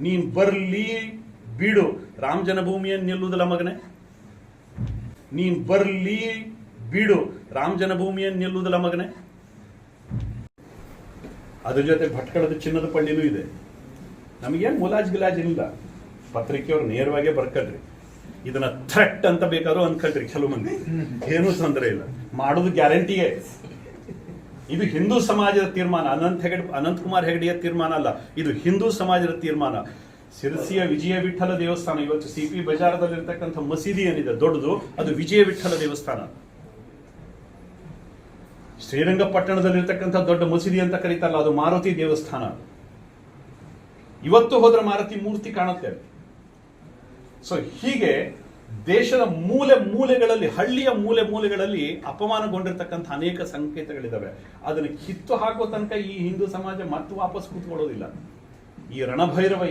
ನೀನ್ ಬರ್ಲಿ ಬಿಡು, ರಾಮ ಜನ್ಮಭೂಮಿಯನ್ನು ನಿಲ್ಲುವುದಿಲ್ಲ ಮಗನೇ. ನೀನ್ ಬರ್ಲಿ ಬಿಡು, ರಾಮ ಜನ್ಮಭೂಮಿಯನ್ನು ನಿಲ್ಲುವುದಿಲ್ಲ ಮಗನೇ. ಅದ್ರ ಜೊತೆ ಭಟ್ಕಳದ ಚಿನ್ನದ ಪಳ್ಳಿನೂ ಇದೆ. ನಮಗೇನು ಮುಲಾಜ್ ಗಿಲಾಜ್ ಇಲ್ಲ, ಪತ್ರಿಕೆಯವ್ರು ನೇರವಾಗೇ ಬರ್ಕಳ್ರಿ. ಇದನ್ನ ಥ್ರೆಟ್ ಅಂತ ಬೇಕಾದ್ರೂ ಅನ್ಕಳ್ರಿ ಕೆಲವು ಮಂದಿ, ಏನೂ ತೊಂದರೆ ಇಲ್ಲ, ಮಾಡೋದು ಗ್ಯಾರಂಟಿಯೇ. ಇದು ಹಿಂದೂ ಸಮಾಜದ ತೀರ್ಮಾನ, ಅನಂತಕುಮಾರ್ ಹೆಗಡೆಯ ತೀರ್ಮಾನ ಅಲ್ಲ, ಇದು ಹಿಂದೂ ಸಮಾಜದ ತೀರ್ಮಾನ. ಸಿರಸಿಯ ವಿಜಯ ವಿಠಲ ದೇವಸ್ಥಾನ, ಇವತ್ತು ಸಿಪಿ ಬಜಾರದಲ್ಲಿರ್ತಕ್ಕಂಥ ಮಸೀದಿ ಏನಿದೆ ದೊಡ್ಡದು, ಅದು ವಿಜಯ ವಿಠಲ ದೇವಸ್ಥಾನ. ಶ್ರೀರಂಗಪಟ್ಟಣದಲ್ಲಿರ್ತಕ್ಕಂಥ ದೊಡ್ಡ ಮಸೀದಿ ಅಂತ ಕರೀತಾರಲ್ಲ, ಅದು ಮಾರುತಿ ದೇವಸ್ಥಾನ. ಇವತ್ತು ಹೋದ್ರೆ ಮಾರುತಿ ಮೂರ್ತಿ ಕಾಣುತ್ತೆ. ಸೊ ಹೀಗೆ ದೇಶದ ಮೂಲೆ ಮೂಲೆಗಳಲ್ಲಿ, ಹಳ್ಳಿಯ ಮೂಲೆ ಮೂಲೆಗಳಲ್ಲಿ ಅಪಮಾನಗೊಂಡಿರ್ತಕ್ಕಂಥ ಅನೇಕ ಸಂಕೇತಗಳಿದಾವೆ. ಅದನ್ನು ಕಿತ್ತು ಹಾಕೋ ತನಕ ಈ ಹಿಂದೂ ಸಮಾಜ ಮತ್ತೆ ವಾಪಸ್ ಕೂತ್ಕೊಳ್ಳೋದಿಲ್ಲ. ಈ ರಣಭೈರವ